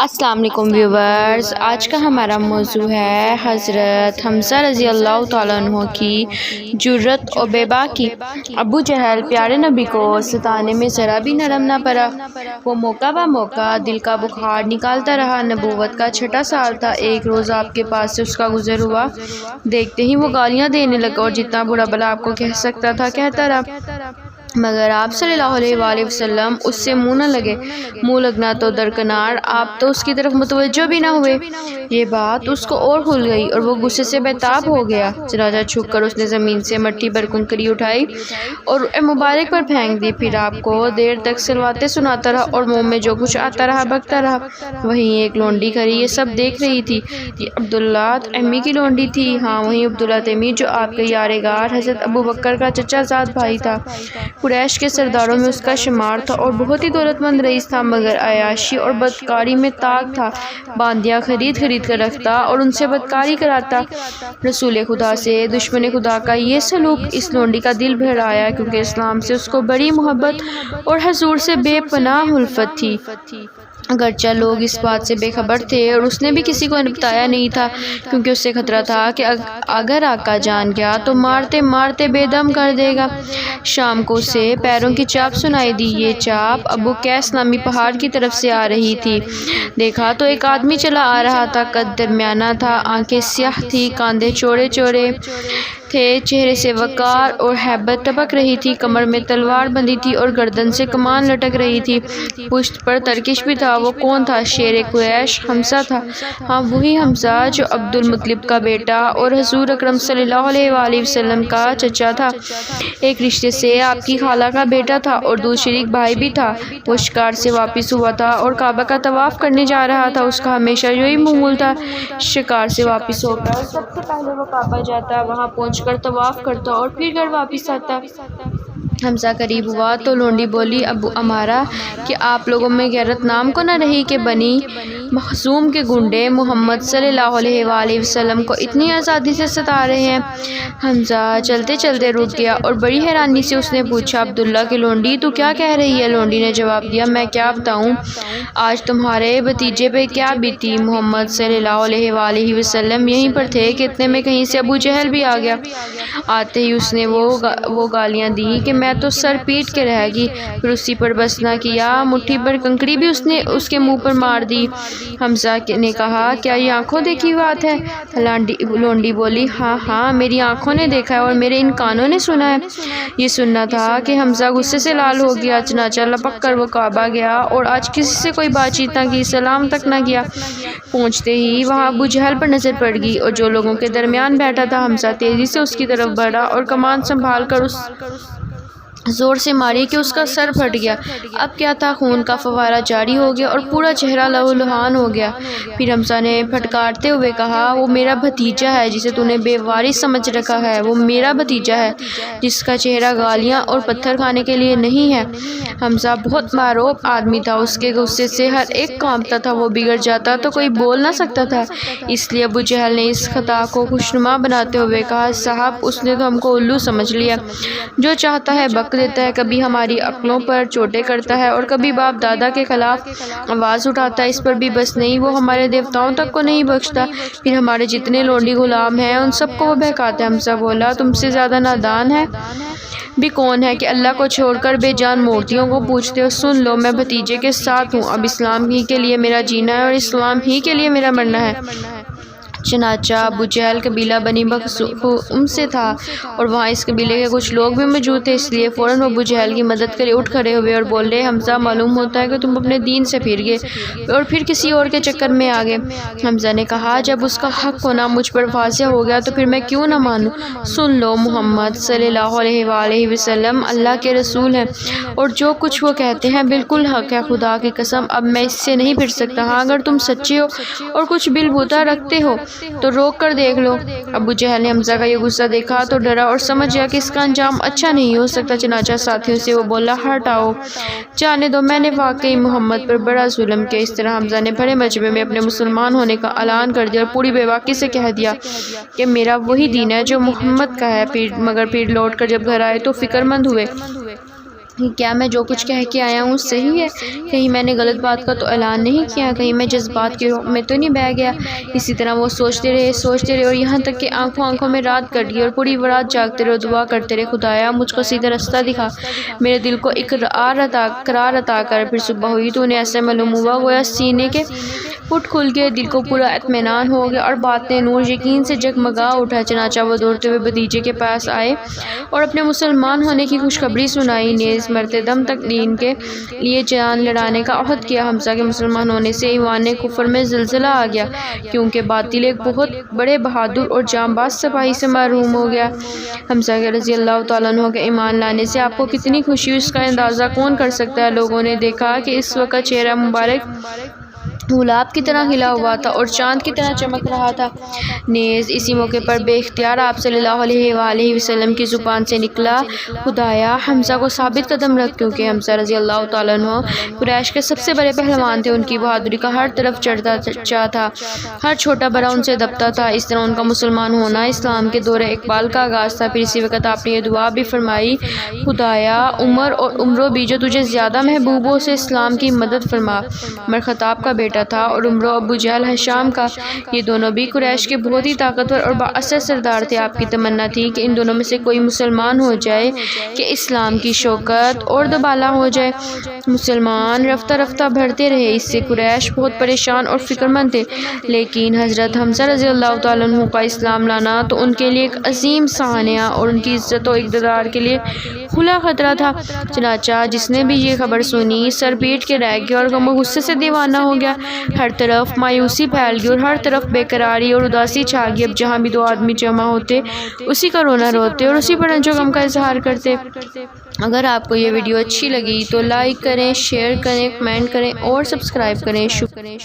السلام علیکم ویورز، آج کا ہمارا موضوع ہے حضرت حمزہ رضی اللہ تعالیٰ عنہ کی جرأت و بیباکی کی۔ ابو جہل پیارے نبی کو ستانے میں ذرا بھی نرم نہ پڑا۔ وہ موقع بہ موقع دل کا بخار نکالتا رہا۔ نبوت کا 6واں سال تھا۔ ایک روز آپ کے پاس سے اس کا گزر ہوا، دیکھتے ہی وہ گالیاں دینے لگا اور جتنا برا بھلا آپ کو کہہ سکتا تھا کہتا رہا، مگر آپ صلی اللہ علیہ وآلہ وسلم اس سے منہ نہ لگے۔ منہ لگنا تو درکنار، آپ تو اس کی طرف متوجہ بھی نہ ہوئے۔ یہ بات اس کو اور کھل گئی اور وہ غصے سے بے تاب ہو گیا۔ چنانچہ چھپ کر اس نے زمین سے مٹی بھر کنکری اٹھائی اور مبارک پر پھینک دی۔ پھر آپ کو دیر تک سلواتیں سناتا رہا اور منہ میں جو کچھ آتا رہا بکتا رہا۔ وہیں ایک لونڈی کھڑی یہ سب دیکھ رہی تھی۔ یہ عبداللہ امی کی لونڈی تھی۔ ہاں، وہیں عبداللہ امی، جو آپ کے یارغار حضرت ابو بکر کا چچا زاد بھائی تھا۔ قریش کے سرداروں میں اس کا شمار تھا اور بہت ہی دولت مند رئیس تھا، مگر عیاشی اور بدکاری میں طاق تھا۔ باندیاں خرید کر رکھتا اور ان سے بدکاری کراتا۔ رسول خدا سے دشمن خدا کا یہ سلوک اس لونڈی کا دل بھر آیا، کیونکہ اسلام سے اس کو بڑی محبت اور حضور سے بے پناہ الفت تھی۔ اگرچہ لوگ اس بات سے بے خبر تھے اور اس نے بھی کسی کو بتایا نہیں تھا، کیونکہ اس سے خطرہ تھا کہ اگر آقا جان گیا تو مارتے مارتے بے دم کر دے گا۔ شام کو اسے پیروں کی چاپ سنائی دی۔ یہ چاپ ابو قیس نامی پہاڑ کی طرف سے آ رہی تھی۔ دیکھا تو ایک آدمی چلا آ رہا تھا۔ قد درمیانہ تھا، آنکھیں سیاہ تھی، کاندھے چوڑے چوڑے تھے، چہرے سے وقار اور ہیبت ٹپک رہی تھی۔ کمر میں تلوار بندھی تھی اور گردن سے کمان لٹک رہی تھی۔ پشت پر ترکش بھی تھا۔ وہ کون تھا؟ شیر قریش، حمزہ تھا۔ ہاں، وہی حمزہ جو عبد المطلب کا بیٹا اور حضور اکرم صلی اللہ علیہ وآلہ وسلم کا چچا تھا۔ ایک رشتے سے آپ کی خالہ کا بیٹا تھا اور دوشریک بھائی بھی تھا۔ وہ شکار سے واپس ہوا تھا اور کعبہ کا طواف کرنے جا رہا تھا۔ اس کا ہمیشہ یہی معمول تھا، شکار سے واپس ہو کر سب سے پہلے وہ کعبہ جاتا، وہاں پہنچ کر طواف کرتا اور پھر گھر واپس آتا۔ حمزہ قریب ہوا تو لونڈی بولی، ابو امارا، کہ آپ لوگوں میں غیرت نام کو نہ رہی کہ بنی مخزوم کے گنڈے محمد صلی اللہ علیہ وآلہ وسلم کو اتنی آزادی سے ستا رہے ہیں۔ حمزہ چلتے چلتے رک گیا اور بڑی حیرانی سے اس نے پوچھا، عبداللہ کی لونڈی، تو کیا کہہ رہی ہے؟ لونڈی نے جواب دیا، میں کیا بتاؤں، آج تمہارے بھتیجے پہ کیا بیتی۔ محمد صلی اللہ علیہ وآلہ وسلم یہیں پر تھے کہ اتنے میں کہیں سے ابو جہل بھی آ گیا۔ آتے ہی اس نے وہ گالیاں دی کہ میں تو سر پیٹ کے رہ گئی۔ پھر اسی پر بس نہ کیا، مٹھی پر کنکری بھی اس نے اس کے منہ پر مار دی۔ حمزہ نے کہا، کیا یہ آنکھوں دیکھی بات ہے؟ لونڈی بولی، ہاں ہاں، میری آنکھوں نے دیکھا ہے اور میرے ان کانوں نے سنا ہے۔ یہ سننا تھا کہ حمزہ غصے سے لال ہو گیا۔ چنانچہ لپک کر وہ کعبہ گیا اور آج کسی سے کوئی بات چیت نہ کی، سلام تک نہ کیا۔ پہنچتے ہی وہاں ابو جہل پر نظر پڑ گئی اور جو لوگوں کے درمیان بیٹھا تھا۔ حمزہ تیزی سے اس کی طرف بڑھا اور کمان سنبھال کر اس زور سے ماری کہ اس کا سر پھٹ گیا۔ اب کیا تھا، خون کا فوارہ جاری ہو گیا اور پورا چہرہ لہو لہان ہو گیا۔ پھر حمزہ نے پھٹکارتے ہوئے کہا، وہ میرا بھتیجا ہے جسے تو نے بے وارث سمجھ رکھا ہے، وہ میرا بھتیجا ہے جس کا چہرہ گالیاں اور پتھر کھانے کے لیے نہیں ہے۔ حمزہ بہت معروف آدمی تھا، اس کے غصے سے ہر ایک کانپتا تھا، وہ بگڑ جاتا تو کوئی بول نہ سکتا تھا۔ اس لیے ابو جہل نے اس خطا کو خوشنما بناتے ہوئے کہا، صاحب، اس نے تو ہم کو الو سمجھ لیا، جو چاہتا ہے بک دیتا ہے، کبھی ہماری عقلوں پر چوٹیں کرتا ہے اور کبھی باپ دادا کے خلاف آواز اٹھاتا ہے۔ اس پر بھی بس نہیں، وہ ہمارے دیوتاؤں تک کو نہیں بخشتا، پھر ہمارے جتنے لونڈی غلام ہیں ان سب کو وہ بہکاتا ہے۔ حمزہ بولا، تم سے زیادہ نادان ہے بھی کون ہے کہ اللہ کو چھوڑ کر بے جان مورتیوں کو پوجتے ہو؟ سن لو، میں بھتیجے کے ساتھ ہوں، اب اسلام ہی کے لیے میرا جینا ہے اور اسلام ہی کے لیے میرا مرنا ہے۔ چنانچہ ابو جہل قبیلہ بنی مخزوم سے تھا اور وہاں اس قبیلے کے کچھ لوگ بھی موجود تھے، اس لیے فوراً ابو جہل کی مدد کے لیے اٹھ کھڑے ہوئے اور بولے، حمزہ، معلوم ہوتا ہے کہ تم اپنے دین سے پھر گئے اور پھر کسی اور کے چکر میں آ گئے۔ حمزہ نے کہا، جب اس کا حق ہونا مجھ پر واضح ہو گیا تو پھر میں کیوں نہ مانوں۔ سن لو، محمد صلی اللہ علیہ وآلہ وسلم اللہ کے رسول ہیں اور جو کچھ وہ کہتے ہیں بالکل حق ہے۔ خدا کی قسم، اب میں اس سے نہیں پھر سکتا۔ ہاں، اگر تم سچے ہو اور کچھ بل بوتا رکھتے ہو تو روک کر دیکھ لو۔ ابو جہل نے حمزہ کا یہ غصہ دیکھا تو ڈرا اور سمجھ گیا کہ اس کا انجام اچھا نہیں ہو سکتا۔ چنانچہ ساتھیوں سے وہ بولا، ہٹاؤ، جانے دو، میں نے واقعی محمد پر بڑا ظلم کیا۔ اس طرح حمزہ نے بڑے مجمع میں اپنے مسلمان ہونے کا اعلان کر دیا اور پوری بے باکی سے کہہ دیا کہ میرا وہی دین ہے جو محمد کا ہے۔ مگر پھر لوٹ کر جب گھر آئے تو فکر مند ہوئے کیا میں جو کچھ کہہ کے آیا ہوں صحیح ہے؟ کہیں میں نے غلط بات کا تو اعلان نہیں کیا؟ کہیں میں جذبات کے روح میں تو نہیں بہہ گیا؟ اسی طرح وہ سوچتے رہے اور یہاں تک کہ آنکھوں میں رات کٹ گئی اور پوری رات جاگتے رہے، دعا کرتے رہے، خدایا مجھ کو سیدھا رستہ دکھا، میرے دل کو قرار عطا کر۔ پھر صبح ہوئی تو انہیں ایسے معلوم ہوا گویا سینے کے پٹ کھل گئے، دل کو پورا اطمینان ہو گیا اور باطن نور یقین سے جگمگا اٹھا۔ چنانچہ وہ دوڑتے ہوئے بھتیجے کے پاس آئے اور اپنے مسلمان ہونے کی خوشخبری سنائی، نیز مرتے دم تک دین کے لیے جان لڑانے کا عہد کیا۔ حمزہ کے مسلمان ہونے سے ایوان کفر میں زلزلہ آ گیا، کیونکہ باطل ایک بہت بڑے بہادر اور جانباز سپاہی سے محروم ہو گیا۔ حمزہ رضی اللہ تعالیٰ عنہ کے ایمان لانے سے آپ کو کتنی خوشی ہوئی، اس کا اندازہ کون کر سکتا ہے۔ لوگوں نے دیکھا کہ اس وقت چہرہ مبارک گلاب کی طرح کھلا ہوا تھا اور چاند کی طرح چمک رہا تھا۔ نیز اسی موقع پر بے اختیار آپ صلی اللہ علیہ وآلہ وسلم کی زبان سے نکلا، خدایا حمزہ کو ثابت قدم رکھ، کیونکہ حمزہ رضی اللہ تعالیٰ عنہ قریش کے سب سے بڑے پہلوان تھے، ان کی بہادری کا ہر طرف چرچا تھا، ہر چھوٹا بڑا ان سے دبتا تھا۔ اس طرح ان کا مسلمان ہونا اسلام کے دور اقبال کا آغاز تھا۔ پھر اسی وقت آپ نے یہ دعا بھی فرمائی، خدایا عمر اور عمرو بھی جو تجھے زیادہ محبوب ہو سے اسلام کی مدد فرما۔ عمر خطاب کا بیٹا تھا اور عمرو ابو جہل ہشام کا، یہ دونوں بھی قریش کے بہت ہی طاقتور اور بااثر سردار تھے۔ آپ کی تمنا تھی کہ ان دونوں میں سے کوئی مسلمان ہو جائے کہ اسلام کی شوکت اور دوبالا ہو جائے۔ مسلمان رفتہ رفتہ بڑھتے رہے، اس سے قریش بہت پریشان اور فکر مند تھے، لیکن حضرت حمزہ رضی اللہ تعالیٰ عنہ کا اسلام لانا تو ان کے لیے ایک عظیم سانحہ اور ان کی عزت و اقتدار کے لیے کھلا خطرہ تھا۔ چنانچہ جس نے بھی یہ خبر سنی سر پیٹ کے رہ گیا اور غم و غصے سے دیوانہ ہو گیا۔ ہر طرف مایوسی پھیل گئی اور ہر طرف بے قراری اور اداسی چھا گئی۔ اب جہاں بھی دو آدمی جمع ہوتے اسی کا رونا روتے اور اسی پر رنج و غم کا اظہار کرتے۔ اگر آپ کو یہ ویڈیو اچھی لگی تو لائک کریں، شیئر کریں، کمنٹ کریں اور سبسکرائب کریں۔ شکریہ۔